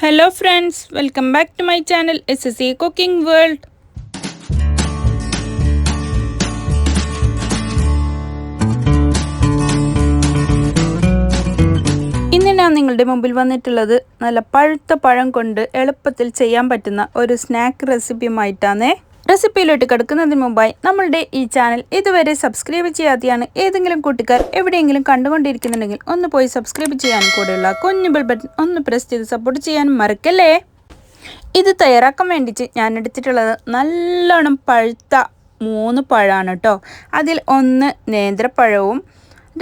Hello friends, welcome back to my channel SSC Cooking World. ഇന്ന് ഞാൻ നിങ്ങളുടെ മുമ്പിൽ വന്നിട്ടുള്ളത് നല്ല പഴുത്ത പഴം കൊണ്ട് എളുപ്പത്തിൽ ചെയ്യാൻ പറ്റുന്ന ഒരു സ്നാക്ക് റെസിപ്പിയുമായിട്ടാണ്. റെസിപ്പിയിലോട്ട് കിടക്കുന്നതിന് മുമ്പായി നമ്മളുടെ ഈ ചാനൽ ഇതുവരെ സബ്സ്ക്രൈബ് ചെയ്യാതെയാണ് ഏതെങ്കിലും കൂട്ടുകാർ എവിടെയെങ്കിലും കണ്ടുകൊണ്ടിരിക്കുന്നുണ്ടെങ്കിൽ ഒന്ന് പോയി സബ്സ്ക്രൈബ് ചെയ്യാനും കൂടെയുള്ള കുഞ്ഞു ബെൽ ബട്ടൺ ഒന്ന് പ്രസ് ചെയ്ത് സപ്പോർട്ട് ചെയ്യാനും മറക്കല്ലേ. ഇത് തയ്യാറാക്കാൻ വേണ്ടിയിട്ട് ഞാൻ എടുത്തിട്ടുള്ളത് നല്ലോണം പഴുത്ത 3 പഴമാണ് കേട്ടോ. അതിൽ 1 നേന്ത്രപ്പഴവും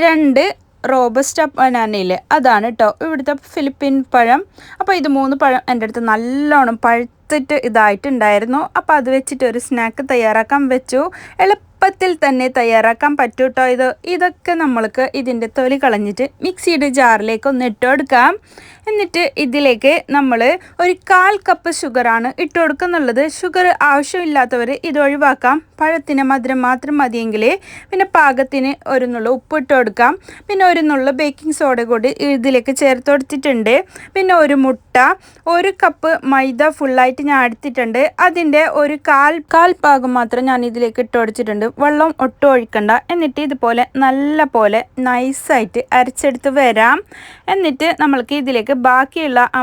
2 റോബസ്റ്റ ബനാനയില്ലേ അതാണ് കേട്ടോ ഇവിടുത്തെ ഫിലിപ്പീൻ പഴം. അപ്പോൾ ഇത് 3 പഴം എൻ്റെ അടുത്ത് നല്ലോണം പഴുത്തിട്ട് ഇതായിട്ടുണ്ടായിരുന്നു. അപ്പോൾ അത് വെച്ചിട്ട് ഒരു സ്നാക്ക് തയ്യാറാക്കാൻ വെച്ചു. എളുപ്പത്തിൽ തന്നെ തയ്യാറാക്കാൻ പറ്റും കേട്ടോ. ഇതൊക്കെ നമ്മൾക്ക് ഇതിൻ്റെ തൊലി കളഞ്ഞിട്ട് മിക്സിയുടെ ജാറിലേക്ക് ഒന്ന് ഇട്ട് കൊടുക്കാം. എന്നിട്ട് ഇതിലേക്ക് നമ്മൾ ഒരു 1/4 കപ്പ് ഷുഗറാണ് ഇട്ട് കൊടുക്കുന്നുള്ളത്. ഷുഗർ ആവശ്യമില്ലാത്തവർ ഇത് ഒഴിവാക്കാം. പഴത്തിന് മധുരം മാത്രം മതിയെങ്കിൽ പിന്നെ പാകത്തിന് ഒരു നുള്ള ഉപ്പ് ഇട്ട് കൊടുക്കാം. പിന്നെ ഒരു നുള്ള ബേക്കിംഗ് സോഡ കൂടി ഇതിലേക്ക് ചേർത്ത് കൊടുത്തിട്ടുണ്ട്. പിന്നെ ഒരു മുട്ട, 1 കപ്പ് മൈദ ഫുള്ളായിട്ട് ഞാൻ എടുത്തിട്ടുണ്ട്. അതിൻ്റെ ഒരു കാൽ ഭാഗം മാത്രം ഞാൻ ഇതിലേക്ക് ഇട്ട് കൊടുത്തിട്ടുണ്ട്. വെള്ളം ഒട്ടും ഒഴിക്കണ്ട. എന്നിട്ട് ഇതുപോലെ നല്ല പോലെ നൈസായിട്ട് അരച്ചെടുത്ത് വരാം. എന്നിട്ട് നമ്മൾക്ക് ഇതിലേക്ക് ബാക്കിയുള്ള ആ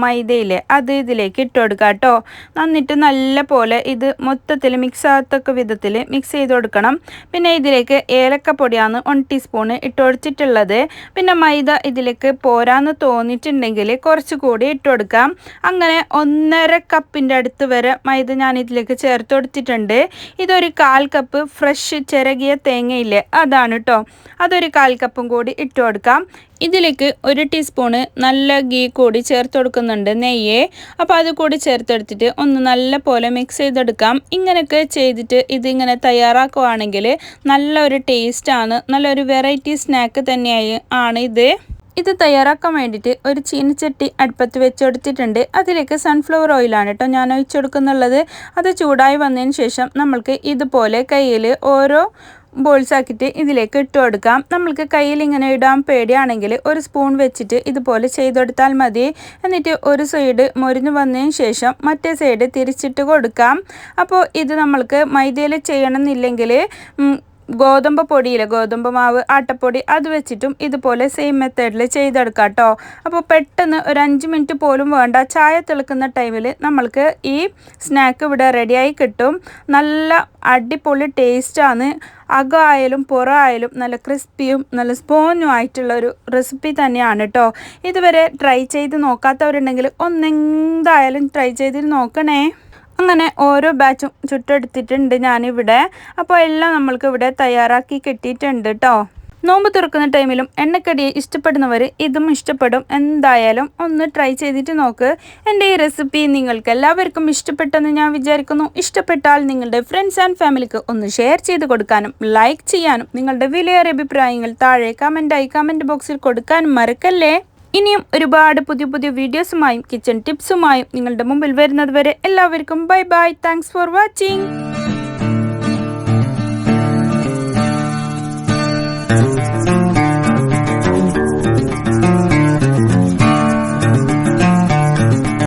മൈദയില്ലേ അത് ഇതിലേക്ക് ഇട്ട് കൊടുക്കാം കേട്ടോ. എന്നിട്ട് നല്ല പോലെ ഇത് മൊത്തത്തിൽ മിക്സ് ആകത്തക്ക വിധത്തിൽ മിക്സ് ചെയ്ത് കൊടുക്കണം. പിന്നെ ഇതിലേക്ക് ഏലക്കപ്പൊടിയാണ് 1 ടീസ്പൂൺ ഇട്ട് കൊടുത്തിട്ടുള്ളത്. പിന്നെ മൈദ ഇതിലേക്ക് പോരാന്ന് തോന്നിയിട്ടുണ്ടെങ്കിൽ കുറച്ചുകൂടി ഇട്ട് കൊടുക്കാം. അങ്ങനെ 1.5 കപ്പിൻ്റെ അടുത്ത് വരെ മൈദ ഞാൻ ഇതിലേക്ക് ചേർത്ത് കൊടുത്തിട്ടുണ്ട്. ഇതൊരു 1/4 കപ്പ് ഫ്രഷ് ചിരകിയ തേങ്ങയില്ലേ അതാണ് കേട്ടോ. അതൊരു 1/4 കപ്പും കൂടി ഇട്ട് കൊടുക്കാം. ഇതിലേക്ക് 1 ടീസ്പൂണ് നല്ല ഗീ കൂടി ചേർത്ത് കൊടുക്കുന്നുണ്ട്, നെയ്യ്. അപ്പോൾ അത് കൂടി ചേർത്തെടുത്തിട്ട് ഒന്ന് നല്ല പോലെ മിക്സ് ചെയ്തെടുക്കാം. ഇങ്ങനെയൊക്കെ ചെയ്തിട്ട് ഇതിങ്ങനെ തയ്യാറാക്കുകയാണെങ്കിൽ നല്ലൊരു ടേസ്റ്റാണ്, നല്ലൊരു വെറൈറ്റി സ്നാക്ക് തന്നെയാണ് ഇത് തയ്യാറാക്കാൻ വേണ്ടിയിട്ട് ഒരു ചീനച്ചട്ടി അടുപ്പത്ത് വെച്ചെടുത്തിട്ടുണ്ട്. അതിലേക്ക് സൺഫ്ലവർ ഓയിലാണ് കേട്ടോ ഞാൻ ഒഴിച്ചെടുക്കുന്നുള്ളത്. അത് ചൂടായി വന്നതിന് ശേഷം നമ്മൾക്ക് ഇതുപോലെ കയ്യിൽ ഓരോ ബോൾസ് ആക്കിയിട്ട് ഇതിലേക്ക് ഇട്ട് കൊടുക്കാം. നമ്മൾക്ക് കയ്യിൽ ഇങ്ങനെ ഇടാൻ പേടിയാണെങ്കിൽ ഒരു സ്പൂൺ വെച്ചിട്ട് ഇതുപോലെ ചെയ്തെടുത്താൽ മതി. എന്നിട്ട് ഒരു സൈഡ് മൊരിഞ്ഞ് വന്നതിന് ശേഷം മറ്റേ സൈഡ് തിരിച്ചിട്ട് കൊടുക്കാം. അപ്പോൾ ഇത് നമ്മൾക്ക് മൈദയിൽ ചെയ്യണമെന്നില്ലെങ്കിൽ ഗോതമ്പ് പൊടിയില്ല, ഗോതമ്പ് മാവ്, ആട്ടപ്പൊടി അത് വെച്ചിട്ടും ഇതുപോലെ സെയിം മെത്തേഡിൽ ചെയ്തെടുക്കാം കേട്ടോ. അപ്പോൾ പെട്ടെന്ന് ഒരു 5 മിനിറ്റ് പോലും വേണ്ട. ചായ തിളക്കുന്ന ടൈമിൽ നമ്മൾക്ക് ഈ സ്നാക്ക് ഇവിടെ റെഡിയായി കിട്ടും. നല്ല അടിപൊളി ടേസ്റ്റാണ്. അകമായാലും പുറമായാലും നല്ല ക്രിസ്പിയും നല്ല സ്പോഞ്ചും ആയിട്ടുള്ളൊരു റെസിപ്പി തന്നെയാണ് കേട്ടോ. ഇതുവരെ ട്രൈ ചെയ്ത് നോക്കാത്തവരുണ്ടെങ്കിൽ ഒന്നെന്തായാലും ട്രൈ ചെയ്ത് നോക്കണേ. അങ്ങനെ ഓരോ ബാച്ചും ചുട്ടെടുത്തിട്ടുണ്ട് ഞാനിവിടെ. അപ്പോൾ എല്ലാം നമ്മൾക്ക് ഇവിടെ തയ്യാറാക്കി കിട്ടിയിട്ടുണ്ട് കേട്ടോ. നോമ്പ് തുറക്കുന്ന ടൈമിലും എണ്ണക്കടി ഇഷ്ടപ്പെടുന്നവർ ഇതും ഇഷ്ടപ്പെടും. എന്തായാലും ഒന്ന് ട്രൈ ചെയ്തിട്ട് നോക്ക്. എൻ്റെ ഈ റെസിപ്പി നിങ്ങൾക്ക് എല്ലാവർക്കും ഇഷ്ടപ്പെട്ടെന്ന് ഞാൻ വിചാരിക്കുന്നു. ഇഷ്ടപ്പെട്ടാൽ നിങ്ങളുടെ ഫ്രണ്ട്സ് ആൻഡ് ഫാമിലിക്ക് ഒന്ന് ഷെയർ ചെയ്ത് കൊടുക്കാനും ലൈക്ക് ചെയ്യാനും നിങ്ങളുടെ വിലയേറിയ അഭിപ്രായങ്ങൾ താഴെ കമൻറ്റ് ബോക്സിൽ കൊടുക്കാനും മറക്കല്ലേ. ഇനിയും ഒരുപാട് പുതിയ വീഡിയോസുമായും കിച്ചൺ ടിപ്സുമായും നിങ്ങളുടെ മുമ്പിൽ വരുന്നത് വരെ എല്ലാവർക്കും bye bye. Thanks for watching.